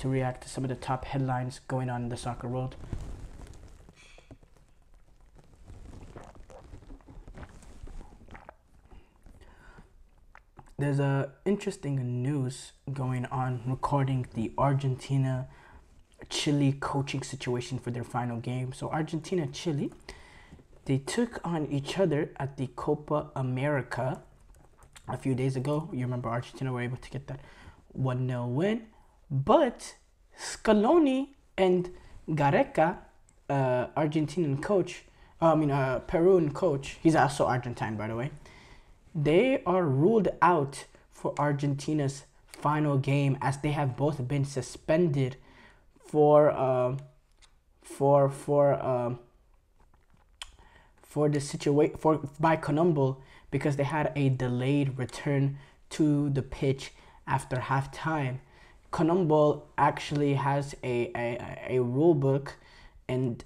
to react to some of the top headlines going on in the soccer world. There's a interesting news going on regarding the Argentina-Chile coaching situation for their final game. So Argentina-Chile, they took on each other at the Copa America a few days ago. You remember Argentina were able to get that 1-0 win. But Scaloni and Gareca, Argentinian coach, Peruvian coach, he's also Argentine, by the way, they are ruled out for Argentina's final game as they have both been suspended for the situation by CONMEBOL because they had a delayed return to the pitch after halftime. CONMEBOL actually has a rule book, and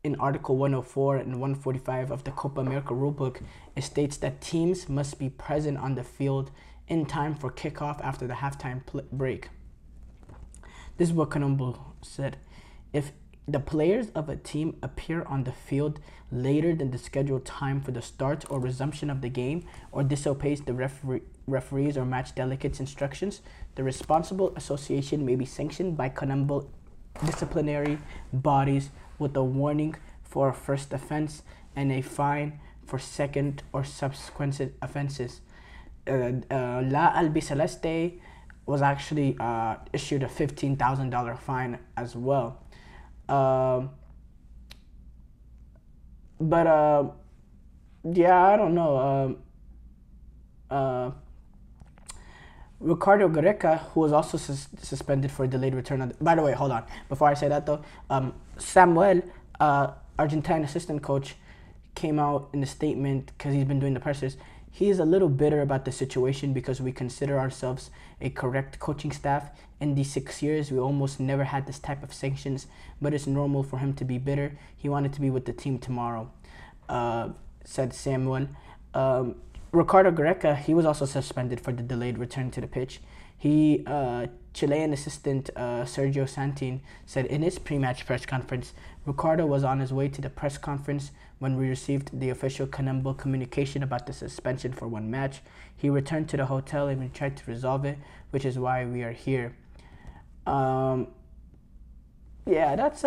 in Article 104 and 145 of the Copa America rulebook, it states that teams must be present on the field in time for kickoff after the halftime break. This is what CONMEBOL said. If the players of a team appear on the field later than the scheduled time for the start or resumption of the game, or disobeys the referees or match delegates' instructions, the responsible association may be sanctioned by CONMEBOL disciplinary bodies with a warning for a first offense and a fine for second or subsequent offenses. La Albiceleste was actually issued a $15,000 fine as well. Yeah, I don't know. Ricardo Gareca, who was also suspended for a delayed return. By the way, hold on. Before I say that though, Samuel, Argentine assistant coach, came out in a statement because he's been doing the pressers. He is a little bitter about the situation because we consider ourselves a correct coaching staff. In these 6 years, we almost never had this type of sanctions, but it's normal for him to be bitter. He wanted to be with the team tomorrow, said Samuel. Ricardo Gareca, he was also suspended for the delayed return to the pitch. Chilean assistant Sergio Santin said in his pre-match press conference, Ricardo was on his way to the press conference when we received the official CONMEBOL communication about the suspension for one match. He returned to the hotel and we tried to resolve it, which is why we are here. Yeah, that's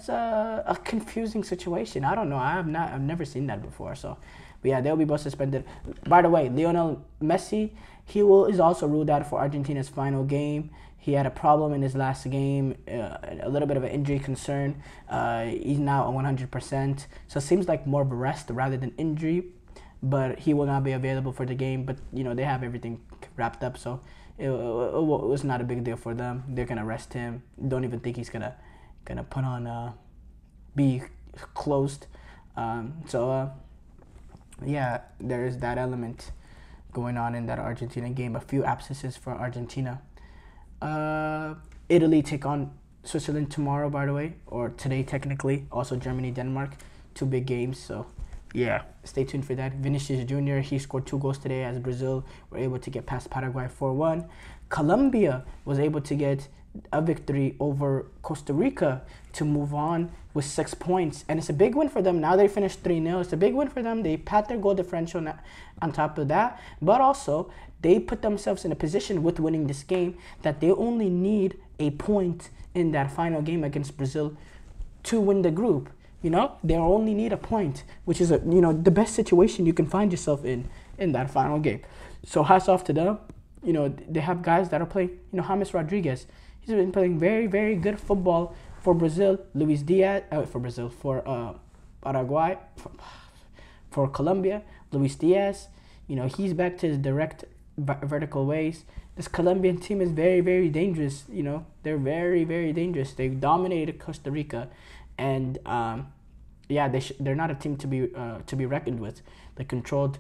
a confusing situation. I don't know. I've never seen that before. So, but yeah, they'll be both suspended. By the way, Lionel Messi, is also ruled out for Argentina's final game. He had a problem in his last game, a little bit of an injury concern. He's now at 100%. So it seems like more of a rest rather than injury. But he will not be available for the game. But, they have everything wrapped up. So it was not a big deal for them. They're going to rest him. Don't even think he's going to put on, be closed. Yeah, there is that element going on in that Argentina game. A few absences for Argentina. Italy take on Switzerland tomorrow, by the way, or today technically. Also Germany, Denmark, 2 big games. So yeah, stay tuned for that. Vinicius Jr., he scored 2 goals today as Brazil were able to get past Paraguay 4-1. Colombia was able to get a victory over Costa Rica to move on with 6 points, and it's a big win for them. Now they finished 3-0. It's a big win for them. They pat their goal differential on top of that, but also they put themselves in a position with winning this game that they only need a point in that final game against Brazil to win the group. They only need a point, which is the best situation you can find yourself in that final game. So hats off to them. They have guys that are playing. James Rodriguez, he's been playing very, very good football for Brazil. Luis Diaz, for Paraguay, for Colombia. Luis Diaz, he's back to his direct vertical ways. This Colombian team is very, very dangerous. They're very, very dangerous. They've dominated Costa Rica, and they're not a team to be reckoned with. They controlled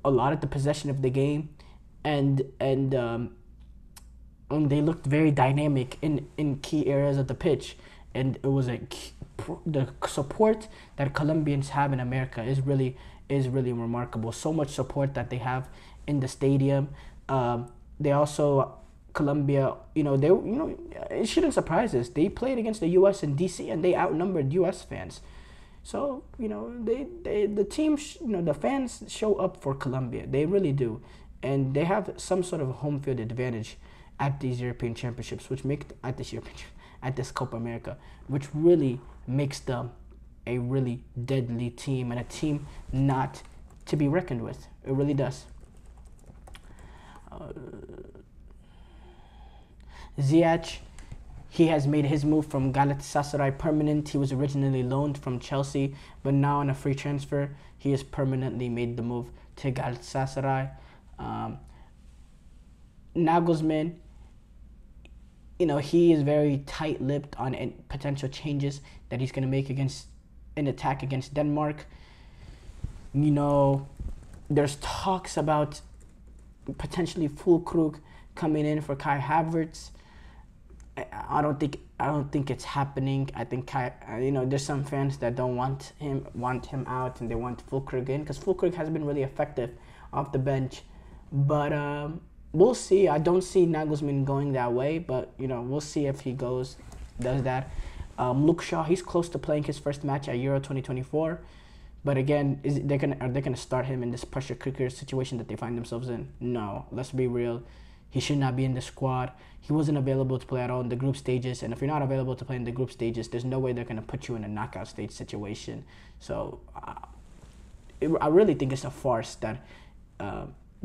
a lot of the possession of the game, and they looked very dynamic in key areas of the pitch, and it was the support that Colombians have in America is really remarkable. So much support that they have in the stadium. They also Colombia, it shouldn't surprise us. They played against the U.S. in D.C. and they outnumbered U.S. fans. So the team, the fans show up for Colombia. They really do, and they have some sort of home field advantage at these European Championships, at this Copa America, which really makes them a really deadly team and a team not to be reckoned with. It really does. Ziyech, he has made his move from Galatasaray permanent. He was originally loaned from Chelsea, but now on a free transfer, he has permanently made the move to Galatasaray. Nagelsmann, he is very tight-lipped on potential changes that he's going to make against an attack against Denmark. There's talks about potentially Füllkrug coming in for Kai Havertz. I don't think it's happening. I think there's some fans that don't want him out and they want Füllkrug in because Füllkrug has been really effective off the bench. But we'll see. I don't see Nagelsmann going that way, but we'll see if he does that. Luke Shaw, he's close to playing his first match at Euro 2024. But again, are they gonna start him in this pressure cooker situation that they find themselves in? No, let's be real. He should not be in the squad. He wasn't available to play at all in the group stages. And if you're not available to play in the group stages, there's no way they're going to put you in a knockout stage situation. So I really think it's a farce that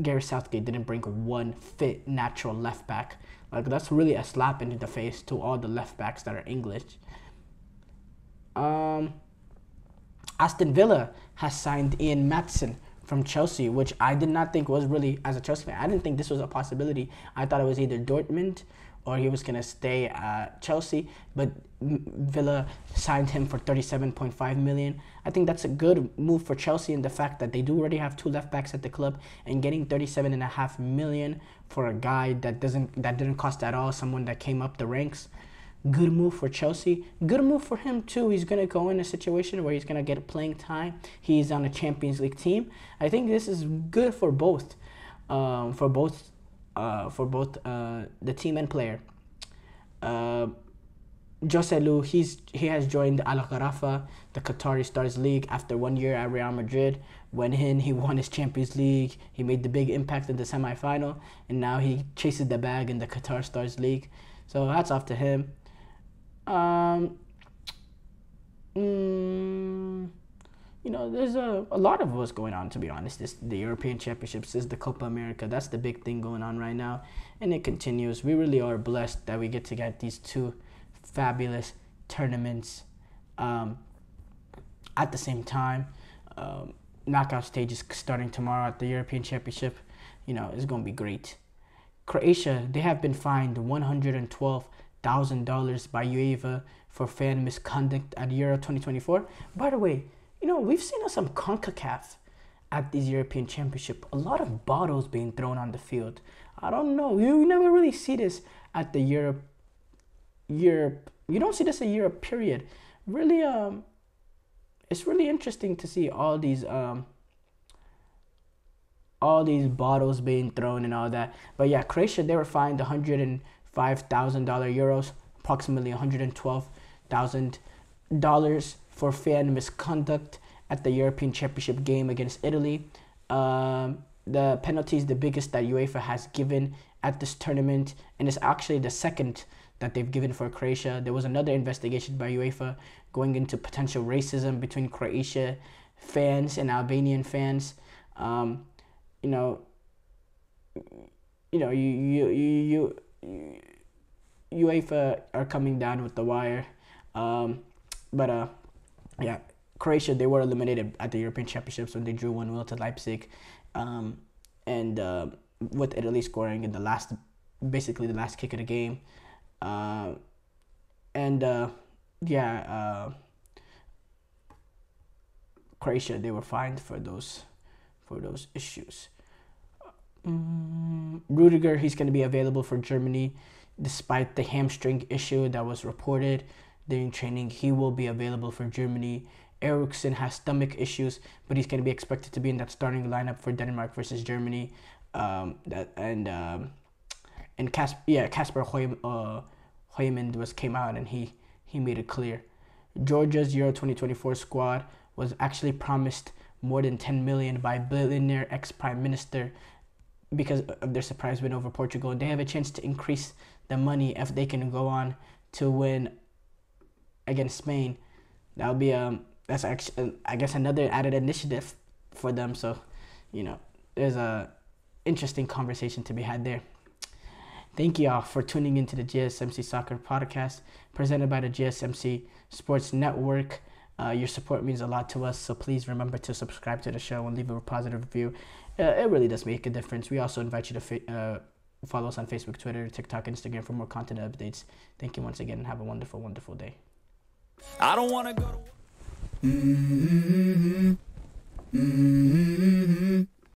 Gary Southgate didn't bring one fit, natural left back. Like, that's really a slap into the face to all the left backs that are English. Aston Villa has signed Ian Maatsen from Chelsea, which I did not think was really, as a Chelsea fan, I didn't think this was a possibility. I thought it was either Dortmund or he was going to stay at Chelsea, but Villa signed him for 37.5 million. I think that's a good move for Chelsea in the fact that they do already have two left backs at the club, and getting 37.5 million for a guy that didn't cost at all, someone that came up the ranks. Good move for Chelsea. Good move for him too. He's gonna go in a situation where he's gonna get playing time. He's on a Champions League team. I think this is good for both, the team and player. Joselu, he has joined Al Gharafa, the Qatari Stars League, after 1 year at Real Madrid. Went in, he won his Champions League. He made the big impact in the semi-final, and now he chases the bag in the Qatar Stars League. So hats off to him. There's a lot of what's going on, to be honest. The European Championships is the Copa America. That's the big thing going on right now, and it continues. We really are blessed that we get to get these two fabulous tournaments at the same time. Knockout stage is starting tomorrow at the European Championship. It's going to be great. Croatia, they have been fined $112,000 by UEFA for fan misconduct at Euro 2024. By the way, we've seen some CONCACAF at these European Championship. A lot of bottles being thrown on the field. I don't know. You never really see this at the Europe. You don't see this in Europe, period. Really, it's really interesting to see all these bottles being thrown and all that. But yeah, Croatia, they were fined €105,000, approximately $112,000 for fan misconduct at the European Championship game against Italy. The penalty is the biggest that UEFA has given at this tournament, and it's actually the second that they've given for Croatia. There was another investigation by UEFA going into potential racism between Croatia fans and Albanian fans. UEFA are coming down with the wire. Yeah, Croatia, they were eliminated at the European Championships when they drew 1-0 to Leipzig. With Italy scoring in the last kick of the game. Croatia, they were fined for those issues. Rudiger, he's going to be available for Germany despite the hamstring issue that was reported during training. He will be available for Germany. Eriksen has stomach issues, but he's going to be expected to be in that starting lineup for Denmark versus Germany. And Casper Hoymond came out and he made it clear. Georgia's Euro 2024 squad was actually promised more than 10 million by billionaire ex-prime minister because of their surprise win over Portugal. They have a chance to increase the money if they can go on to win against Spain. That would be that's actually, I guess, another added initiative for them. So, there's a interesting conversation to be had there. Thank you all for tuning into the GSMC Soccer Podcast presented by the GSMC Sports Network. Your support means a lot to us, so please remember to subscribe to the show and leave a positive review. It really does make a difference. We also invite you to follow us on Facebook, Twitter, TikTok, Instagram for more content updates. Thank you once again and have a wonderful, wonderful day. I don't want to go to...